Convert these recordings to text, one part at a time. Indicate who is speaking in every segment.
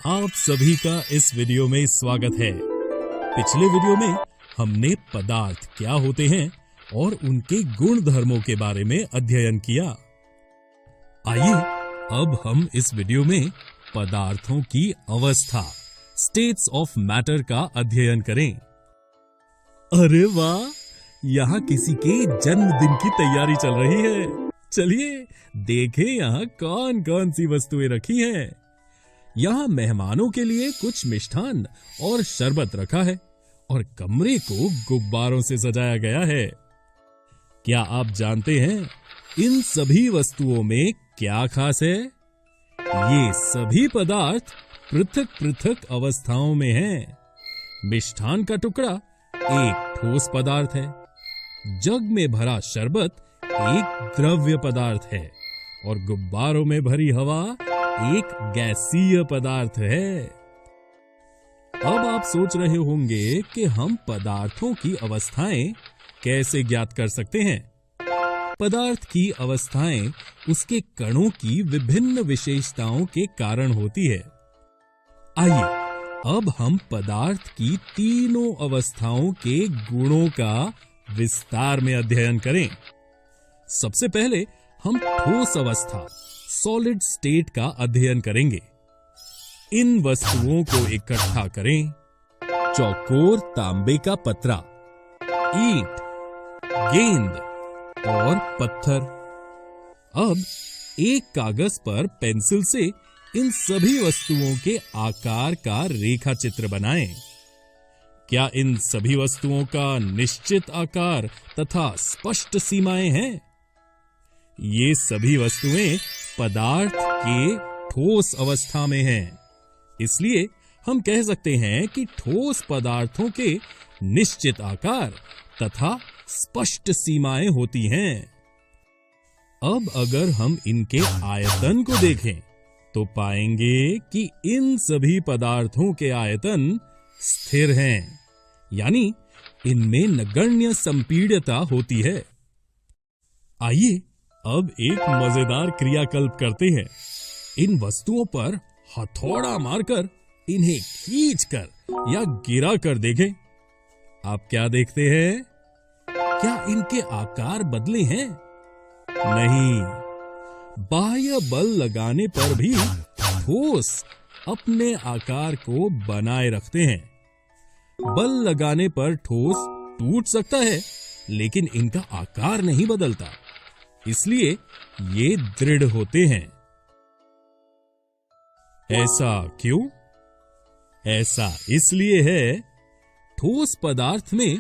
Speaker 1: आप सभी का इस वीडियो में स्वागत है। पिछले वीडियो में हमने पदार्थ क्या होते हैं और उनके गुण धर्मों के बारे में अध्ययन किया। आइए अब हम इस वीडियो में पदार्थों की अवस्था, स्टेट्स ऑफ मैटर का अध्ययन करें। अरे वाह, यहाँ किसी के जन्मदिन की तैयारी चल रही है। चलिए देखें यहाँ कौन कौन सी वस्तुएं रखी हैं। यहाँ मेहमानों के लिए कुछ मिष्ठान और शरबत रखा है और कमरे को गुब्बारों से सजाया गया है। क्या आप जानते हैं इन सभी वस्तुओं में क्या खास है? ये सभी पदार्थ पृथक पृथक अवस्थाओं में हैं। मिष्ठान का टुकड़ा एक ठोस पदार्थ है, जग में भरा शरबत एक द्रव्य पदार्थ है और गुब्बारों में भरी हवा एक गैसीय पदार्थ है। अब आप सोच रहे होंगे कि हम पदार्थों की अवस्थाएं कैसे ज्ञात कर सकते हैं। पदार्थ की अवस्थाएं उसके कणों की विभिन्न विशेषताओं के कारण होती है। आइए अब हम पदार्थ की तीनों अवस्थाओं के गुणों का विस्तार में अध्ययन करें। सबसे पहले हम ठोस अवस्था, सॉलिड स्टेट का अध्ययन करेंगे। इन वस्तुओं को इकट्ठा करें। चौकोर तांबे का पतरा, ईंट, गेंद और पत्थर। अब एक कागज पर पेंसिल से इन सभी वस्तुओं के आकार का रेखा चित्र बनाएं। क्या इन सभी वस्तुओं का निश्चित आकार तथा स्पष्ट सीमाएं हैं? ये सभी वस्तुएं पदार्थ के ठोस अवस्था में हैं। इसलिए हम कह सकते हैं कि ठोस पदार्थों के निश्चित आकार तथा स्पष्ट सीमाएं होती हैं। अब अगर हम इनके आयतन को देखें तो पाएंगे कि इन सभी पदार्थों के आयतन स्थिर हैं, यानी इनमें नगण्य संपीड्यता होती है। आइए अब एक मजेदार क्रियाकल्प करते हैं। इन वस्तुओं पर हथौड़ा मारकर इन्हें खींचकर या गिरा कर देखें। आप क्या देखते हैं? क्या इनके आकार बदले हैं? नहीं, बाह्य बल लगाने पर भी ठोस अपने आकार को बनाए रखते हैं। बल लगाने पर ठोस टूट सकता है, लेकिन इनका आकार नहीं बदलता, इसलिए ये दृढ़ होते हैं। ऐसा क्यों? ऐसा इसलिए है, ठोस पदार्थ में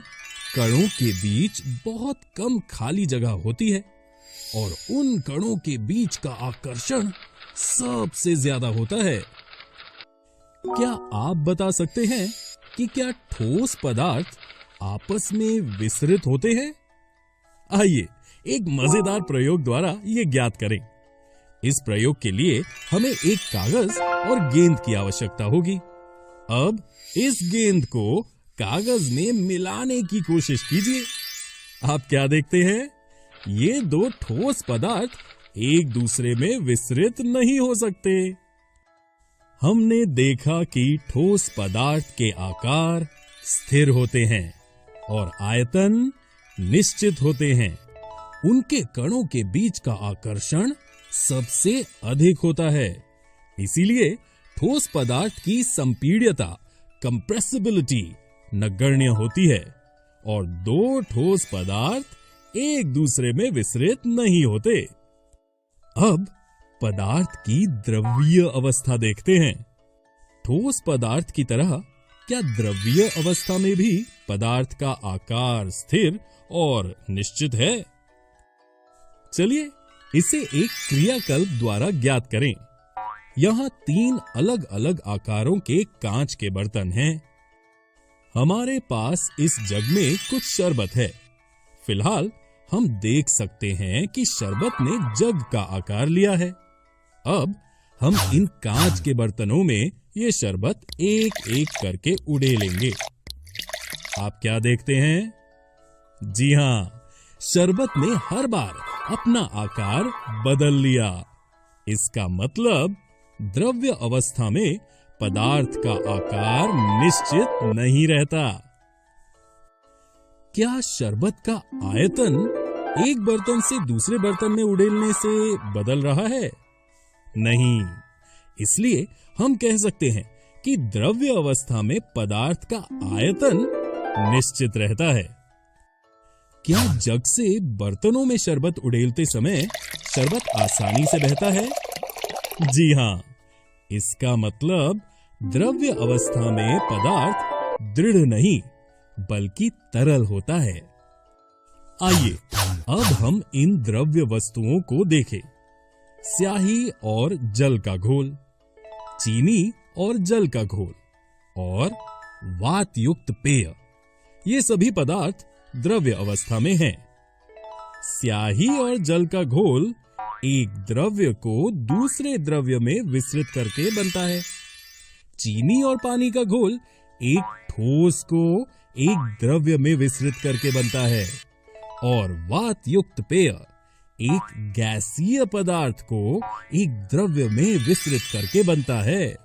Speaker 1: कणों के बीच बहुत कम खाली जगह होती है और उन कणों के बीच का आकर्षण सबसे ज्यादा होता है। क्या आप बता सकते हैं कि क्या ठोस पदार्थ आपस में विसरित होते हैं? आइए एक मजेदार प्रयोग द्वारा ये ज्ञात करें। इस प्रयोग के लिए हमें एक कागज और गेंद की आवश्यकता होगी। अब इस गेंद को कागज में मिलाने की कोशिश कीजिए। आप क्या देखते हैं? ये दो ठोस पदार्थ एक दूसरे में विसरित नहीं हो सकते। हमने देखा कि ठोस पदार्थ के आकार स्थिर होते हैं और आयतन निश्चित होते हैं। उनके कणों के बीच का आकर्षण सबसे अधिक होता है। इसीलिए ठोस पदार्थ की संपीड्यता, कंप्रेसिबिलिटी नगण्य होती है और दो ठोस पदार्थ एक दूसरे में विसरित नहीं होते। अब पदार्थ की द्रव्यीय अवस्था देखते हैं। ठोस पदार्थ की तरह क्या द्रव्यीय अवस्था में भी पदार्थ का आकार स्थिर और निश्चित है? चलिए इसे एक क्रियाकल्प द्वारा ज्ञात करें। यहाँ 3 अलग अलग आकारों के कांच के बर्तन हैं। हमारे पास इस जग में कुछ शरबत है। फिलहाल हम देख सकते हैं कि शरबत ने जग का आकार लिया है। अब हम इन कांच के बर्तनों में ये शरबत एक एक करके उड़ेलेंगे। आप क्या देखते हैं? जी हाँ, शरबत ने हर बार अपना आकार बदल लिया। इसका मतलब द्रव्य अवस्था में पदार्थ का आकार निश्चित नहीं रहता। क्या शरबत का आयतन एक बर्तन से दूसरे बर्तन में उड़ेलने से बदल रहा है? नहीं। इसलिए हम कह सकते हैं कि द्रव्य अवस्था में पदार्थ का आयतन निश्चित रहता है। क्या जग से बर्तनों में शरबत उड़ेलते समय शरबत आसानी से बहता है? जी हां। इसका मतलब द्रव्य अवस्था में पदार्थ दृढ़ नहीं बल्कि तरल होता है। आइए अब हम इन द्रव्य वस्तुओं को देखें। स्याही और जल का घोल, चीनी और जल का घोल और वात युक्त पेय, ये सभी पदार्थ द्रव्य अवस्था में हैं। स्याही और जल का घोल एक द्रव्य को दूसरे द्रव्य में विस्तृत करके बनता है। चीनी और पानी का घोल एक ठोस को एक द्रव्य में विस्तृत करके बनता है और वात युक्त पेय एक गैसीय पदार्थ को एक द्रव्य में विस्तृत करके बनता है।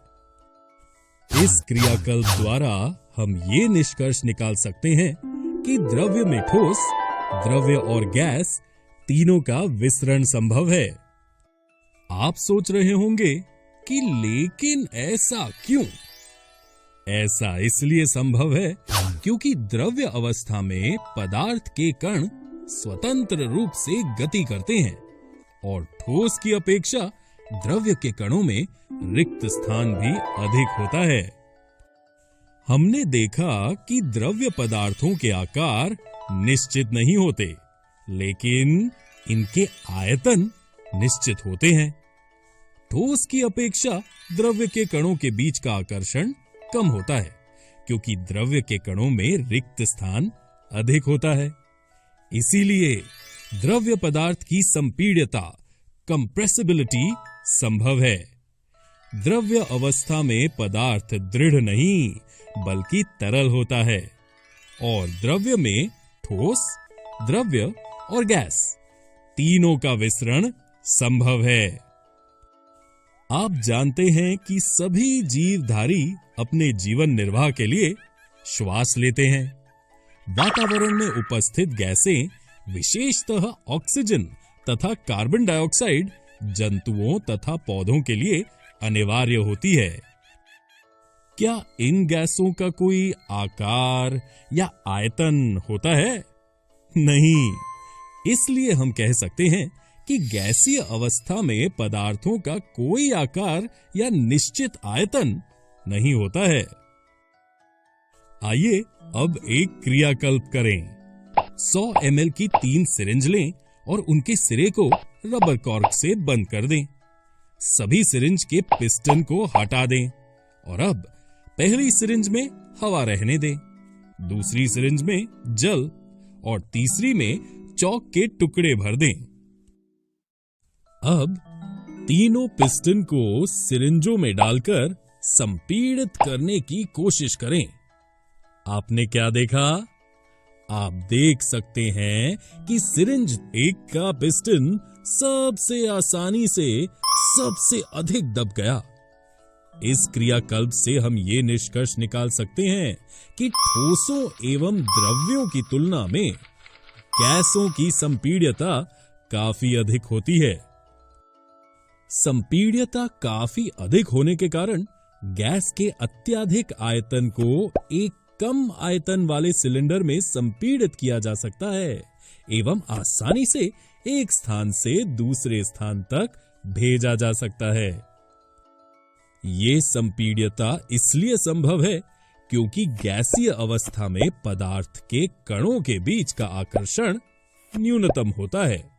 Speaker 1: इस क्रियाकल्प द्वारा हम ये निष्कर्ष निकाल सकते हैं कि द्रव्य में ठोस, द्रव्य और गैस तीनों का विसरण संभव है। आप सोच रहे होंगे कि लेकिन ऐसा क्यों? ऐसा इसलिए संभव है क्योंकि द्रव्य अवस्था में पदार्थ के कण स्वतंत्र रूप से गति करते हैं और ठोस की अपेक्षा द्रव्य के कणों में रिक्त स्थान भी अधिक होता है। हमने देखा कि द्रव्य पदार्थों के आकार निश्चित नहीं होते, लेकिन इनके आयतन निश्चित होते हैं। ठोस की अपेक्षा द्रव्य के कणों के बीच का आकर्षण कम होता है क्योंकि द्रव्य के कणों में रिक्त स्थान अधिक होता है। इसीलिए द्रव्य पदार्थ की संपीड्यता, कंप्रेसिबिलिटी संभव है। द्रव्य अवस्था में पदार्थ दृढ़ नहीं बल्कि तरल होता है और द्रव्य में ठोस, द्रव्य और गैस तीनों का विसरण संभव है। आप जानते हैं कि सभी जीवधारी अपने जीवन निर्वाह के लिए श्वास लेते हैं। वातावरण में उपस्थित गैसें, विशेषतः ऑक्सीजन तथा कार्बन डाइऑक्साइड, जंतुओं तथा पौधों के लिए अनिवार्य होती है। क्या इन गैसों का कोई आकार या आयतन होता है? नहीं। इसलिए हम कह सकते हैं कि गैसीय अवस्था में पदार्थों का कोई आकार या निश्चित आयतन नहीं होता है। आइए अब एक क्रियाकल्प करें। 100 ml की 3 सिरिंज लें और उनके सिरे को रबर कॉर्क से बंद कर दें। सभी सिरिंज के पिस्टन को हटा दें और अब पहली सिरिंज में हवा रहने दें, दूसरी सिरिंज में जल और तीसरी में चॉक के टुकड़े भर दें। अब तीनों पिस्टन को सिरिंजों में डालकर संपीड़ित करने की कोशिश करें। आपने क्या देखा? आप देख सकते हैं कि सिरिंज एक का पिस्टन सबसे आसानी से सबसे अधिक दब गया। इस क्रियाकल्प से हम ये निष्कर्ष निकाल सकते हैं कि ठोसों एवं द्रव्यों की तुलना में गैसों की संपीड्यता काफी अधिक होती है। संपीड्यता काफी अधिक होने के कारण गैस के अत्यधिक आयतन को एक कम आयतन वाले सिलेंडर में संपीड़ित किया जा सकता है एवं आसानी से एक स्थान से दूसरे स्थान तक भेजा जा सकता है। ये संपीड्यता इसलिए संभव है क्योंकि गैसीय अवस्था में पदार्थ के कणों के बीच का आकर्षण न्यूनतम होता है।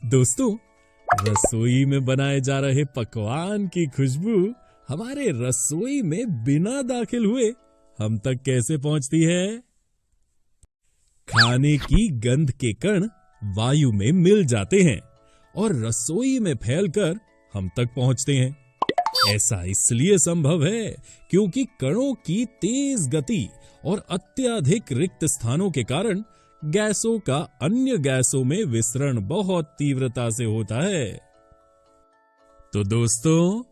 Speaker 1: दोस्तों, रसोई में बनाए जा रहे पकवान की खुशबू हमारे रसोई में बिना दाखिल हुए हम तक कैसे पहुंचती है? खाने की गंध के कण वायु में मिल जाते हैं और रसोई में फैलकर हम तक पहुंचते हैं। ऐसा इसलिए संभव है क्योंकि कणों की तेज गति और अत्यधिक रिक्त स्थानों के कारण गैसों का अन्य गैसों में विसरण बहुत तीव्रता से होता है। तो दोस्तों,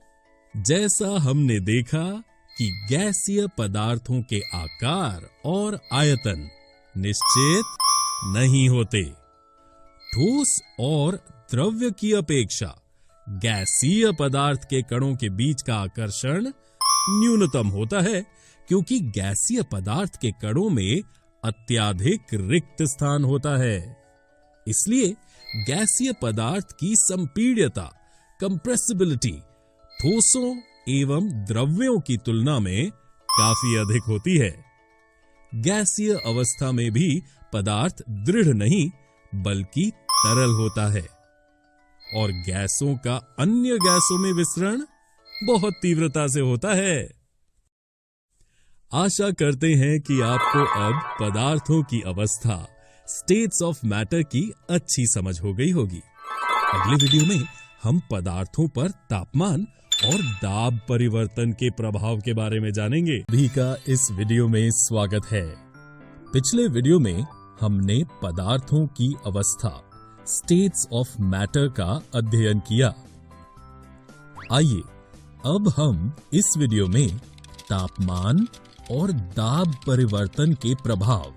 Speaker 1: जैसा हमने देखा कि गैसीय पदार्थों के आकार और आयतन निश्चित नहीं होते। ठोस और द्रव्य की अपेक्षा गैसीय पदार्थ के कणों के बीच का आकर्षण न्यूनतम होता है, क्योंकि गैसीय पदार्थ के कणों में अत्यधिक रिक्त स्थान होता है। इसलिए गैसीय पदार्थ की संपीड्यता, कंप्रेसिबिलिटी, ठोसों एवं द्रव्यों की तुलना में काफी अधिक होती है। गैसीय अवस्था में भी पदार्थ दृढ़ नहीं बल्कि तरल होता है और गैसों का अन्य गैसों में विसरण बहुत तीव्रता से होता है। आशा करते हैं कि आपको अब पदार्थों की अवस्था, स्टेट्स ऑफ मैटर की अच्छी समझ हो गई होगी। अगले वीडियो में हम पदार्थों पर तापमान और दाब परिवर्तन के प्रभाव के बारे में जानेंगे। सभी का इस वीडियो में स्वागत है। पिछले वीडियो में हमने पदार्थों की अवस्था, स्टेट्स ऑफ मैटर का अध्ययन किया। आइए अब हम इस वीडियो में तापमान और दाब परिवर्तन के प्रभाव,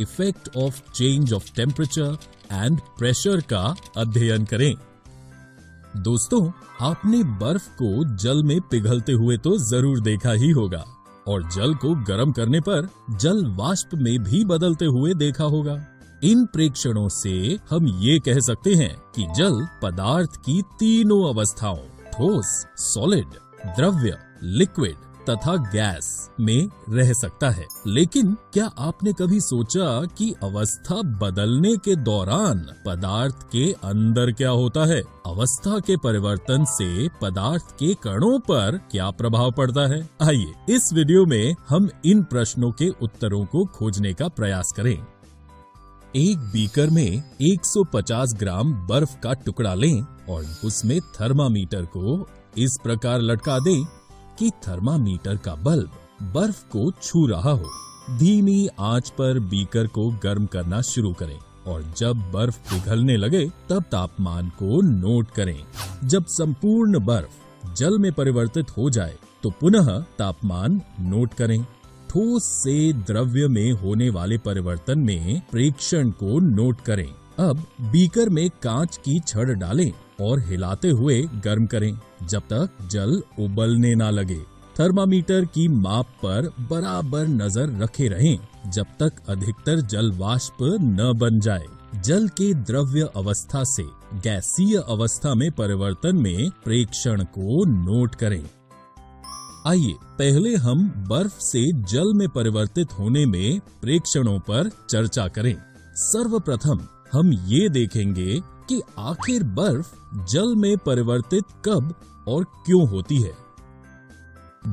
Speaker 1: effect of change of temperature and pressure का अध्ययन करें। दोस्तों, आपने बर्फ को जल में पिघलते हुए तो जरूर देखा ही होगा और जल को गर्म करने पर जल वाष्प में भी बदलते हुए देखा होगा। इन प्रेक्षणों से हम ये कह सकते हैं कि जल पदार्थ की तीनों अवस्थाओं, ठोस, सॉलिड, द्रव्य, लिक्विड तथा गैस में रह सकता है। लेकिन क्या आपने कभी सोचा कि अवस्था बदलने के दौरान पदार्थ के अंदर क्या होता है? अवस्था के परिवर्तन से पदार्थ के कणों पर क्या प्रभाव पड़ता है? आइए इस वीडियो में हम इन प्रश्नों के उत्तरों को खोजने का प्रयास करें। एक बीकर में 150 ग्राम बर्फ का टुकड़ा लें और उसमें थर्मामीटर को इस प्रकार लटका दें कि थर्मामीटर का बल्ब बर्फ को छू रहा हो। धीमी आंच पर बीकर को गर्म करना शुरू करें और जब बर्फ पिघलने लगे तब तापमान को नोट करें। जब संपूर्ण बर्फ जल में परिवर्तित हो जाए तो पुनः तापमान नोट करें। ठोस से द्रव्य में होने वाले परिवर्तन में प्रेक्षण को नोट करें। अब बीकर में कांच की छड़ डालें और हिलाते हुए गर्म करें जब तक जल उबलने ना लगे। थर्मामीटर की माप पर बराबर नजर रखे रहें जब तक अधिकतर जल वाष्प न बन जाए। जल के द्रव्य अवस्था से गैसीय अवस्था में परिवर्तन में प्रेक्षण को नोट करें। आइए पहले हम बर्फ से जल में परिवर्तित होने में प्रेक्षणों पर चर्चा करें। सर्वप्रथम हम ये देखेंगे कि आखिर बर्फ जल में परिवर्तित कब और क्यों होती है।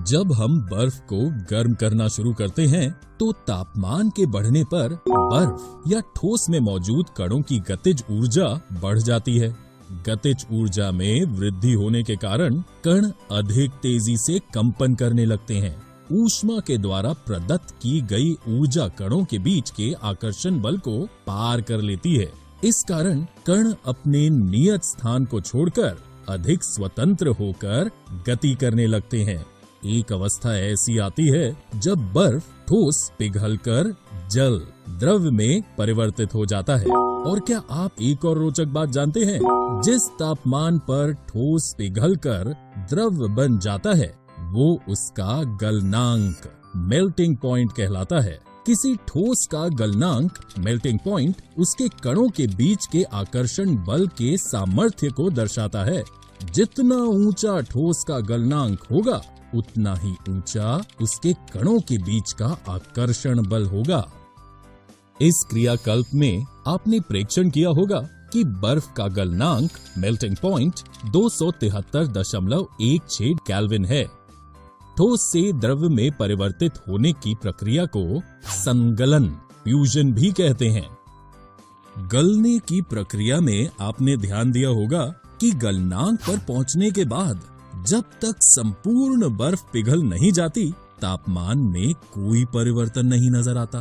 Speaker 1: जब हम बर्फ को गर्म करना शुरू करते हैं तो तापमान के बढ़ने पर बर्फ या ठोस में मौजूद कणों की गतिज ऊर्जा बढ़ जाती है। गतिज ऊर्जा में वृद्धि होने के कारण कण अधिक तेजी से कंपन करने लगते हैं। ऊष्मा के द्वारा प्रदत्त की गई ऊर्जा कणों के बीच के आकर्षण बल को पार कर लेती है। इस कारण कण अपने नियत स्थान को छोड़कर अधिक स्वतंत्र होकर गति करने लगते हैं। एक अवस्था ऐसी आती है जब बर्फ ठोस पिघलकर जल, द्रव्य में परिवर्तित हो जाता है। और क्या आप एक और रोचक बात जानते हैं? जिस तापमान पर ठोस पिघलकर द्रव्य बन जाता है वो उसका गलनांक, मेल्टिंग पॉइंट कहलाता है। किसी ठोस का गलनांक, मेल्टिंग पॉइंट, उसके कणों के बीच के आकर्षण बल के सामर्थ्य को दर्शाता है। जितना ऊंचा ठोस का गलनांक होगा उतना ही ऊंचा उसके कणों के बीच का आकर्षण बल होगा। इस क्रियाकल्प में आपने प्रेक्षण किया होगा कि बर्फ का गलनांक, मेल्टिंग पॉइंट 273.16 केल्विन है। ठोस से द्रव्य में परिवर्तित होने की प्रक्रिया को संगलन, फ्यूजन भी कहते हैं। गलने की प्रक्रिया में आपने ध्यान दिया होगा कि गलनांक पर पहुंचने के बाद जब तक संपूर्ण बर्फ पिघल नहीं जाती तापमान में कोई परिवर्तन नहीं नजर आता।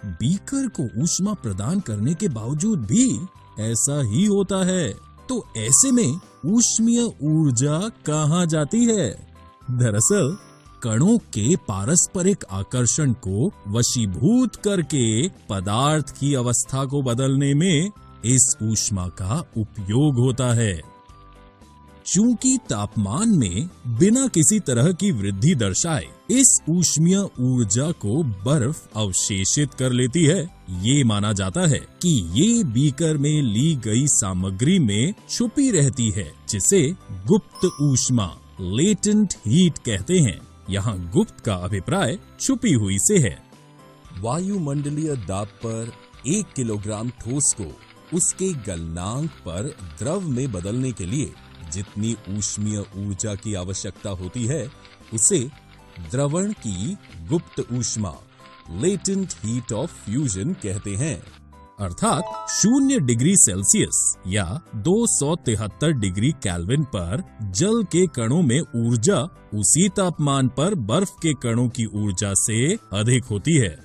Speaker 1: बीकर को ऊष्मा प्रदान करने के बावजूद भी ऐसा ही होता है। तो ऐसे में ऊष्मीय ऊर्जा कहाँ जाती है? दरअसल कणों के पारस्परिक आकर्षण को वशीभूत करके पदार्थ की अवस्था को बदलने में इस ऊष्मा का उपयोग होता है। चूंकि तापमान में बिना किसी तरह की वृद्धि दर्शाए इस ऊष्मीय ऊर्जा को बर्फ अवशेषित कर लेती है, ये माना जाता है कि ये बीकर में ली गई सामग्री में छुपी रहती है, जिसे गुप्त ऊष्मा लेटेंट हीट कहते हैं। यहाँ गुप्त का अभिप्राय छुपी हुई से है। वायुमंडलीय दाब पर 1 किलोग्राम ठोस को उसके गलनांक पर द्रव में बदलने के लिए जितनी ऊष्मीय ऊर्जा की आवश्यकता होती है, उसे द्रवण की गुप्त ऊष्मा लेटेंट हीट ऑफ फ्यूजन कहते हैं। अर्थात 0 डिग्री सेल्सियस या 273 डिग्री केल्विन पर जल के कणों में ऊर्जा उसी तापमान पर बर्फ के कणों की ऊर्जा से अधिक होती है।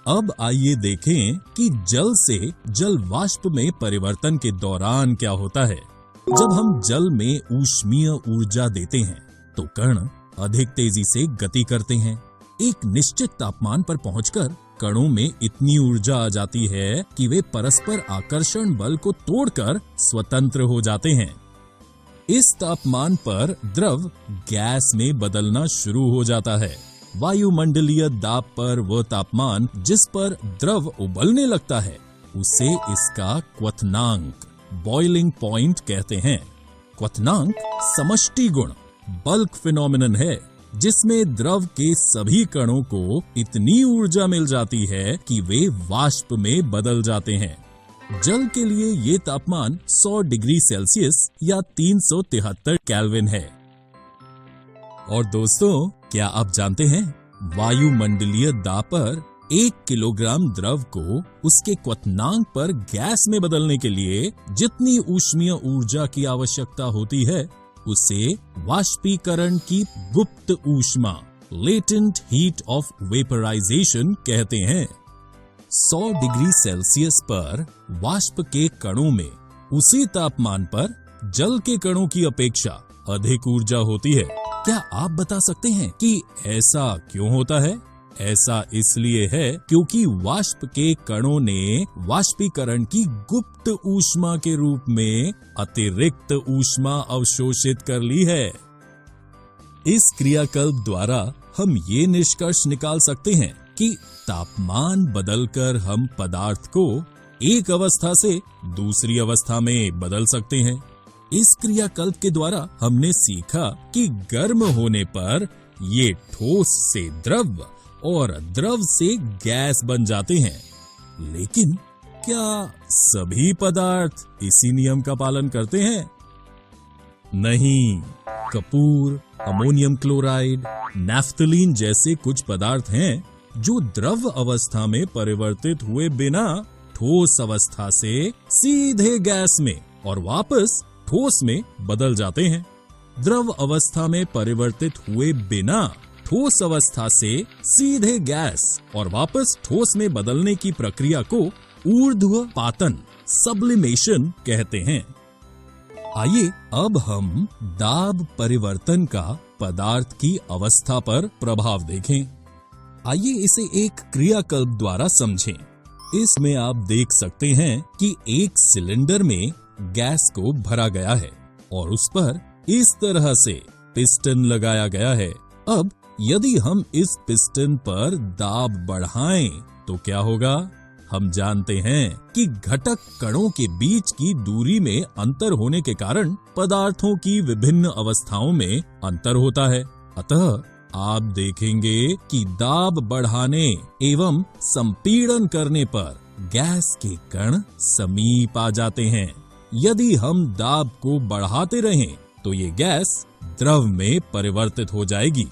Speaker 1: अब आइए देखें कि जल से जल वाष्प में परिवर्तन के दौरान क्या होता है। जब हम जल में ऊष्मीय ऊर्जा देते हैं तो कण अधिक तेजी से गति करते हैं। एक निश्चित तापमान पर पहुंचकर कणों में इतनी ऊर्जा आ जाती है कि वे परस्पर आकर्षण बल को तोड़कर स्वतंत्र हो जाते हैं। इस तापमान पर द्रव गैस में बदलना शुरू हो जाता है। वायुमंडलीय दाब पर वह तापमान जिस पर द्रव उबलने लगता है, उसे इसका क्वथनांक बॉइलिंग पॉइंट कहते हैं। क्वथनांक समष्टि गुण बल्क फिनोमिनन है, जिसमें द्रव के सभी कणों को इतनी ऊर्जा मिल जाती है कि वे वाष्प में बदल जाते हैं। जल के लिए ये तापमान 100 डिग्री सेल्सियस या 373 केल्विन है। और दोस्तों, क्या आप जानते हैं वायुमंडलीय दाब पर 1 किलोग्राम द्रव को उसके क्वथनांक पर गैस में बदलने के लिए जितनी ऊष्मीय ऊर्जा की आवश्यकता होती है, उसे वाष्पीकरण की गुप्त ऊष्मा लेटेंट हीट ऑफ वेपराइजेशन कहते हैं। 100 डिग्री सेल्सियस पर वाष्प के कणों में उसी तापमान पर जल के कणों की अपेक्षा अधिक ऊर्जा होती है। क्या आप बता सकते हैं कि ऐसा क्यों होता है? ऐसा इसलिए है क्योंकि वाष्प के कणों ने वाष्पीकरण की गुप्त ऊष्मा के रूप में अतिरिक्त ऊष्मा अवशोषित कर ली है। इस क्रियाकल्प द्वारा हम ये निष्कर्ष निकाल सकते हैं कि तापमान बदलकर हम पदार्थ को एक अवस्था से दूसरी अवस्था में बदल सकते हैं। इस क्रियाकल्प के द्वारा हमने सीखा कि गर्म होने पर ये ठोस से द्रव और द्रव से गैस बन जाते हैं। लेकिन क्या सभी पदार्थ इसी नियम का पालन करते हैं? नहीं। कपूर, अमोनियम क्लोराइड, नैफ्थलीन जैसे कुछ पदार्थ हैं जो द्रव अवस्था में परिवर्तित हुए बिना ठोस अवस्था से सीधे गैस में और वापस ठोस में बदल जाते हैं। द्रव अवस्था में परिवर्तित हुए बिना ठोस अवस्था से सीधे गैस और वापस ठोस में बदलने की प्रक्रिया को ऊर्ध्वपातन सब्लिमेशन कहते हैं। आइए अब हम दाब परिवर्तन का पदार्थ की अवस्था पर प्रभाव देखें। आइए इसे एक क्रियाकल्प द्वारा समझें। इसमें आप देख सकते हैं कि एक सिलेंडर में गैस को भरा गया है और उस पर इस तरह से पिस्टन लगाया गया है। अब यदि हम इस पिस्टन पर दाब बढ़ाएं तो क्या होगा? हम जानते हैं कि घटक कणों के बीच की दूरी में अंतर होने के कारण पदार्थों की विभिन्न अवस्थाओं में अंतर होता है। अतः आप देखेंगे कि दाब बढ़ाने एवं संपीड़न करने पर गैस के कण समीप आ जाते हैं। यदि हम दाब को बढ़ाते रहें तो ये गैस द्रव में परिवर्तित हो जाएगी।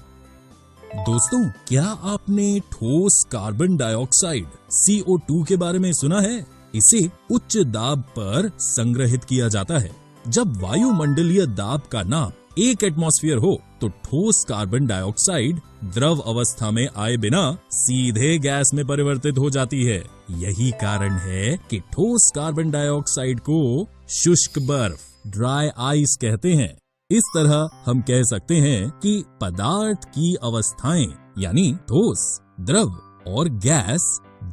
Speaker 1: दोस्तों, क्या आपने ठोस कार्बन डाइऑक्साइड CO2 के बारे में सुना है? इसे उच्च दाब पर संग्रहित किया जाता है। जब वायुमंडलीय दाब का नाप 1 एटमॉस्फेयर हो तो ठोस कार्बन डाइऑक्साइड द्रव अवस्था में आए बिना सीधे गैस में परिवर्तित हो जाती है। यही कारण है कि ठोस कार्बन डाइऑक्साइड को शुष्क बर्फ, ड्राई आइस कहते हैं। इस तरह हम कह सकते हैं कि पदार्थ की अवस्थाएं यानी ठोस, द्रव और गैस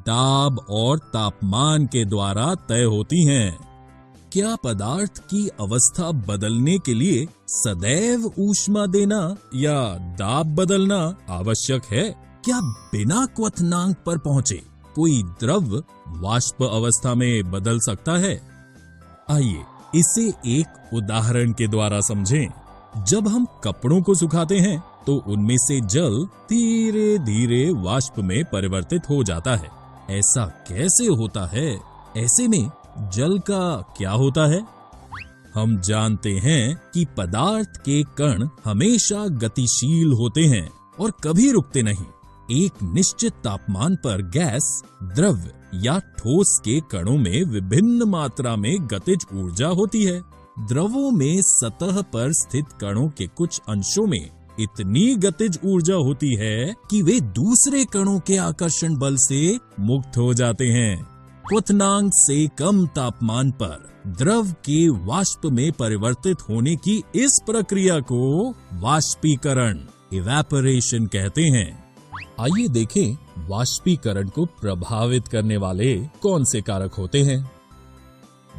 Speaker 1: दाब और तापमान के द्वारा तय होती हैं। क्या पदार्थ की अवस्था बदलने के लिए सदैव ऊष्मा देना या दाब बदलना आवश्यक है? क्या बिना क्वथनांक पर पहुंचे कोई द्रव वाष्प अवस्था में बदल सकता है? आइए इसे एक उदाहरण के द्वारा समझें। जब हम कपड़ों को सुखाते हैं तो उनमें से जल धीरे धीरे वाष्प में परिवर्तित हो जाता है। ऐसा कैसे होता है? ऐसे में जल का क्या होता है? हम जानते हैं कि पदार्थ के कण हमेशा गतिशील होते हैं और कभी रुकते नहीं। एक निश्चित तापमान पर गैस, द्रव या ठोस के कणों में विभिन्न मात्रा में गतिज ऊर्जा होती है। द्रवों में सतह पर स्थित कणों के कुछ अंशों में इतनी गतिज ऊर्जा होती है कि वे दूसरे कणों के आकर्षण बल से मुक्त हो जाते हैं। क्वथनांक से कम तापमान पर द्रव के वाष्प में परिवर्तित होने की इस प्रक्रिया को वाष्पीकरण, इवेपोरेशन कहते हैं। आइए देखें वाष्पीकरण को प्रभावित करने वाले कौन से कारक होते हैं।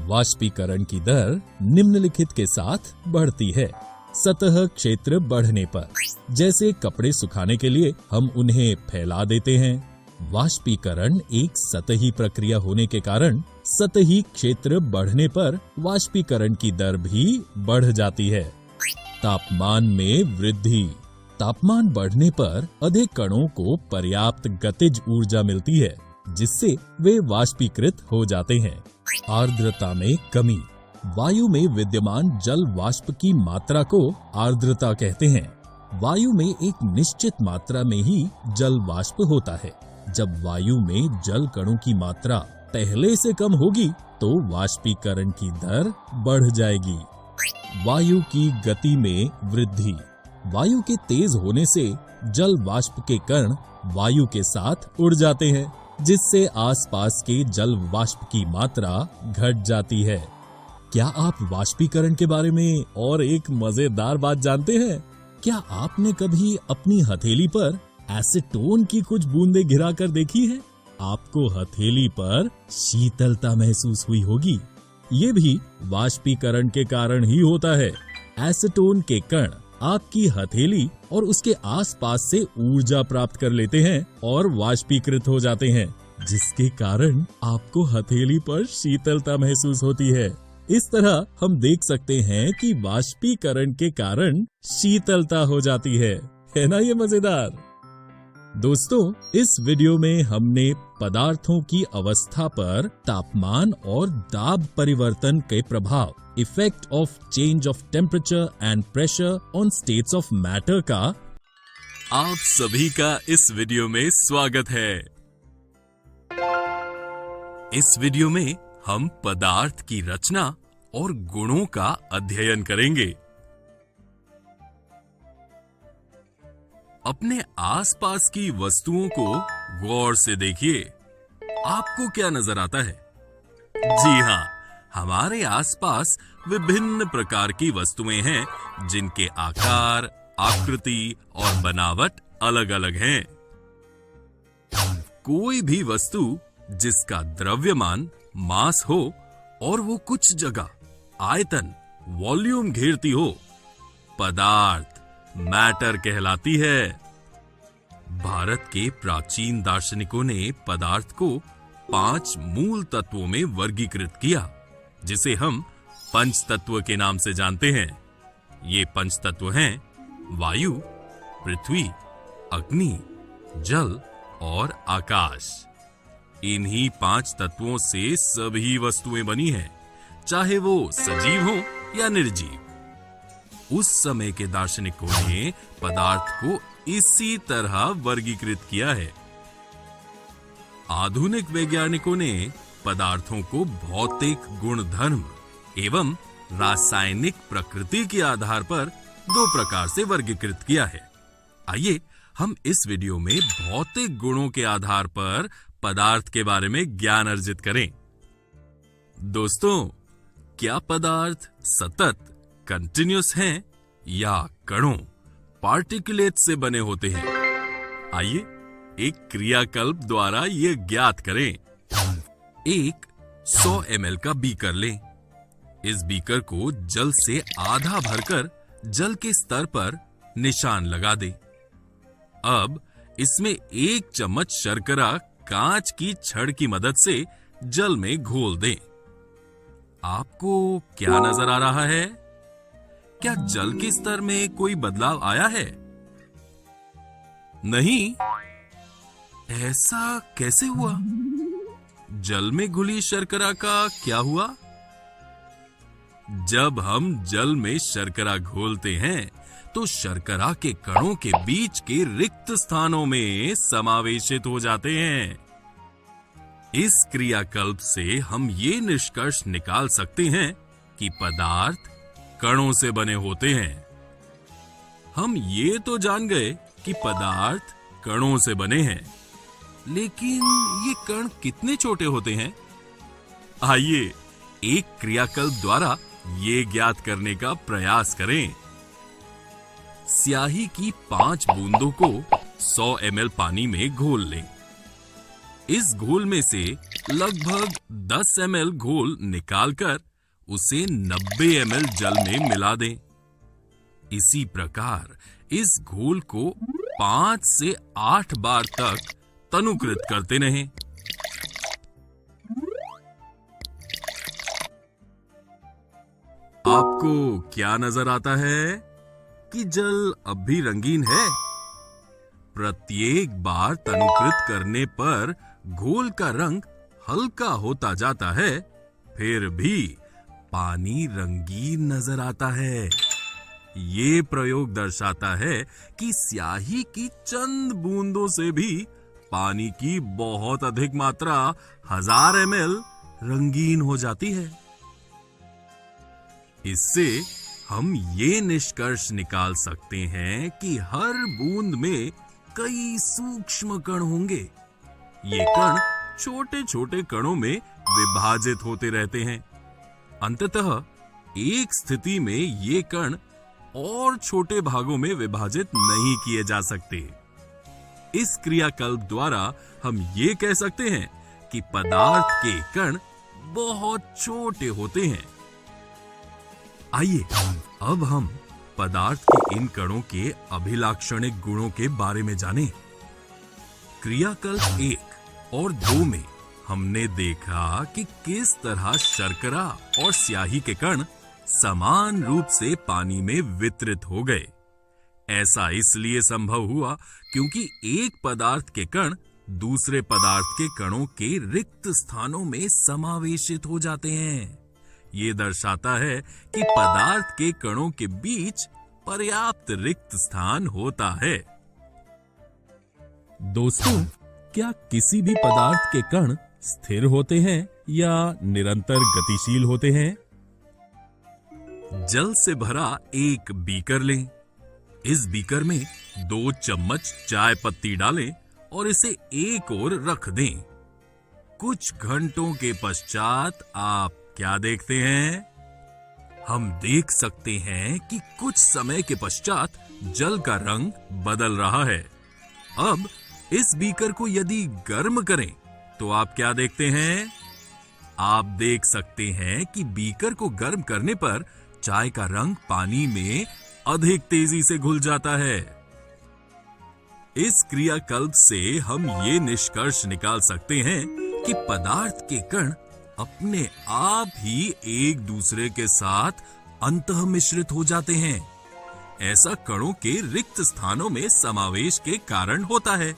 Speaker 1: वाष्पीकरण की दर निम्नलिखित के साथ बढ़ती है। सतह क्षेत्र बढ़ने पर, जैसे कपड़े सुखाने के लिए हम उन्हें फैला देते हैं। वाष्पीकरण एक सतही प्रक्रिया होने के कारण सतही क्षेत्र बढ़ने पर वाष्पीकरण की दर भी बढ़ जाती है। तापमान में वृद्धि, तापमान बढ़ने पर अधिक कणों को पर्याप्त गतिज ऊर्जा मिलती है जिससे वे वाष्पीकृत हो जाते हैं। आर्द्रता में कमी, वायु में विद्यमान जल वाष्प की मात्रा को आर्द्रता कहते हैं। वायु में एक निश्चित मात्रा में ही जल वाष्प होता है। जब वायु में जल कणों की मात्रा पहले से कम होगी तो वाष्पीकरण की दर बढ़ जाएगी। वायु की गति में वृद्धि, वायु के तेज होने से जल वाष्प के कण वायु के साथ उड़ जाते हैं जिससे आसपास के जल वाष्प की मात्रा घट जाती है। क्या आप वाष्पीकरण के बारे में और एक मजेदार बात जानते हैं? क्या आपने कभी अपनी हथेली पर एसीटोन की कुछ बूंदें गिरा कर देखी है? आपको हथेली पर शीतलता महसूस हुई होगी। ये भी वाष्पीकरण के कारण ही होता है। एसीटोन के कण आपकी हथेली और उसके आसपास से ऊर्जा प्राप्त कर लेते हैं और वाष्पीकृत हो जाते हैं, जिसके कारण आपको हथेली पर शीतलता महसूस होती है। इस तरह हम देख सकते हैं कि वाष्पीकरण के कारण शीतलता हो जाती है ना? ये मजेदार। दोस्तों, इस वीडियो में हमने पदार्थों की अवस्था पर तापमान और दाब परिवर्तन के प्रभाव, effect of change of temperature and pressure on states of matter का आप सभी का इस वीडियो में स्वागत है। इस वीडियो में हम पदार्थ की रचना और गुणों का अध्ययन करेंगे। अपने आसपास की वस्तुओं को गौर से देखिए। आपको क्या नजर आता है? जी हाँ, हमारे आसपास विभिन्न प्रकार की वस्तुएं हैं जिनके आकार, आकृति और बनावट अलग अलग हैं। कोई भी वस्तु जिसका द्रव्यमान मास हो और वो कुछ जगह आयतन, वॉल्यूम घेरती हो, पदार्थ, मैटर कहलाती है। भारत के प्राचीन दार्शनिकों ने पदार्थ को 5 मूल तत्वों में वर्गीकृत किया, जिसे हम पंच तत्व के नाम से जानते हैं। ये पंच तत्व हैं वायु, पृथ्वी, अग्नि, जल और आकाश। इन्हीं 5 तत्वों से सभी वस्तुएं बनी हैं, चाहे वो सजीव हो या निर्जीव। उस समय के दार्शनिकों ने पदार्थ को इसी तरह वर्गीकृत किया है। आधुनिक वैज्ञानिकों ने पदार्थों को भौतिक गुणधर्म एवं रासायनिक प्रकृति के आधार पर दो प्रकार से वर्गीकृत किया है। आइए हम इस वीडियो में भौतिक गुणों के आधार पर पदार्थ के बारे में ज्ञान अर्जित करें। दोस्तों, क्या पदार्थ सतत कंटिन्यूअस हैं या कणों पार्टिकुलेट से बने होते हैं? आइए एक क्रियाकल्प द्वारा यह ज्ञात करें। एक 100 ml का बीकर लें। इस बीकर को जल से आधा भरकर जल के स्तर पर निशान लगा दें। अब इसमें 1 चम्मच शर्करा कांच की छड़ की मदद से जल में घोल दें। आपको क्या नजर आ रहा है? क्या जल के स्तर में कोई बदलाव आया है? नहीं। ऐसा कैसे हुआ? जल में घुली शर्करा का क्या हुआ? जब हम जल में शर्करा घोलते हैं तो शर्करा के कणों के बीच के रिक्त स्थानों में समावेशित हो जाते हैं। इस क्रियाकल्प से हम ये निष्कर्ष निकाल सकते हैं कि पदार्थ कणों से बने होते हैं। हम ये तो जान गए कि पदार्थ कणों से बने हैं, लेकिन ये कण कितने छोटे होते हैं? आइए एक क्रियाकल्प द्वारा ये ज्ञात करने का प्रयास करें। स्याही की 5 बूंदों को 100 ml पानी में घोल लें। इस घोल में से लगभग 10 ml घोल निकालकर उसे 90 ml जल में मिला दें। इसी प्रकार इस घोल को 5 से 8 बार तक तनुकृत करते रहें। आपको क्या नजर आता है कि जल अब भी रंगीन है? प्रत्येक बार तनुकृत करने पर घोल का रंग हल्का होता जाता है, फिर भी पानी रंगीन नजर आता है। ये प्रयोग दर्शाता है कि स्याही की चंद बूंदों से भी पानी की बहुत अधिक मात्रा 1000 ml रंगीन हो जाती है। इससे हम ये निष्कर्ष निकाल सकते हैं कि हर बूंद में कई सूक्ष्म कण होंगे। ये कण छोटे छोटे कणों में विभाजित होते रहते हैं। अंततः एक स्थिति में ये कण और छोटे भागों में विभाजित नहीं किए जा सकते। इस क्रियाकल्प द्वारा हम ये कह सकते हैं कि पदार्थ के कण बहुत छोटे होते हैं। आइए अब हम पदार्थ के इन कणों के अभिलाक्षणिक गुणों के बारे में जानें। क्रियाकल्प 1 और 2 में हमने देखा कि किस तरह शर्करा और स्याही के कण समान रूप से पानी में वितरित हो गए। ऐसा इसलिए संभव हुआ क्योंकि एक पदार्थ के कण दूसरे पदार्थ के कणों के रिक्त स्थानों में समावेशित हो जाते हैं। ये दर्शाता है कि पदार्थ के कणों के बीच पर्याप्त रिक्त स्थान होता है। दोस्तों, क्या किसी भी पदार्थ के कण स्थिर होते हैं या निरंतर गतिशील होते हैं? जल से भरा एक बीकर लें। इस बीकर में 2 चम्मच चाय पत्ती डालें और इसे एक ओर रख दें। कुछ घंटों के पश्चात आप क्या देखते हैं? हम देख सकते हैं कि कुछ समय के पश्चात जल का रंग बदल रहा है। अब इस बीकर को यदि गर्म करें तो आप क्या देखते हैं? आप देख सकते हैं कि बीकर को गर्म करने पर चाय का रंग पानी में अधिक तेजी से घुल जाता है। इस क्रियाकल्प से हम ये निष्कर्ष निकाल सकते हैं कि पदार्थ के कण अपने आप ही एक दूसरे के साथ अंतः मिश्रित हो जाते हैं। ऐसा कणों के रिक्त स्थानों में समावेश के कारण होता है।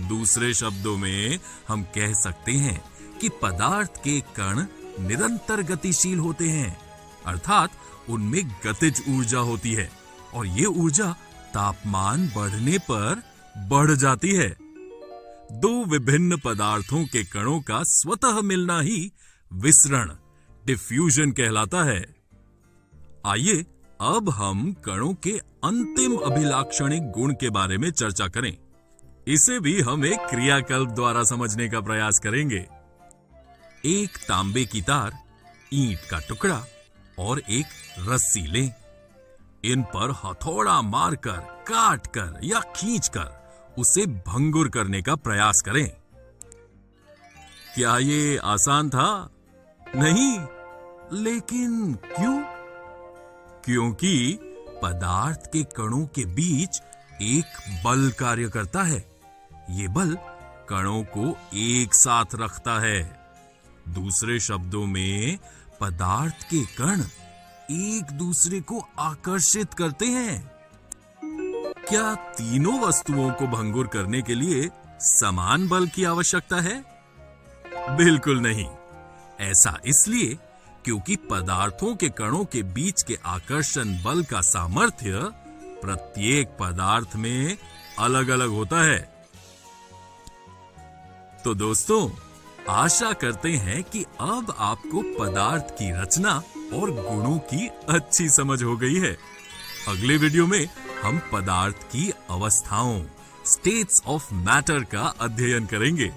Speaker 1: दूसरे शब्दों में हम कह सकते हैं कि पदार्थ के कण निरंतर गतिशील होते हैं, अर्थात उनमें गतिज ऊर्जा होती है और ये ऊर्जा तापमान बढ़ने पर बढ़ जाती है। 2 विभिन्न पदार्थों के कणों का स्वतः मिलना ही विसरण डिफ्यूजन कहलाता है। आइए अब हम कणों के अंतिम अभिलाक्षणिक गुण के बारे में चर्चा करें। इसे भी हम एक क्रियाकल्प द्वारा समझने का प्रयास करेंगे। एक तांबे की तार, ईंट का टुकड़ा और एक रस्सी लें। इन पर हथौड़ा मारकर, काटकर या खींचकर उसे भंगुर करने का प्रयास करें। क्या ये आसान था? नहीं। लेकिन क्यों? क्योंकि पदार्थ के कणों के बीच एक बल कार्य करता है। ये बल कणों को एक साथ रखता है। दूसरे शब्दों में, पदार्थ के कण एक दूसरे को आकर्षित करते हैं। क्या तीनों वस्तुओं को भंगुर करने के लिए समान बल की आवश्यकता है? बिल्कुल नहीं। ऐसा इसलिए क्योंकि पदार्थों के कणों के बीच के आकर्षण बल का सामर्थ्य प्रत्येक पदार्थ में अलग अलग होता है। तो दोस्तों, आशा करते हैं कि अब आपको पदार्थ की रचना और गुणों की अच्छी समझ हो गई है। अगले वीडियो में हम पदार्थ की अवस्थाओं, स्टेट्स ऑफ मैटर का अध्ययन करेंगे।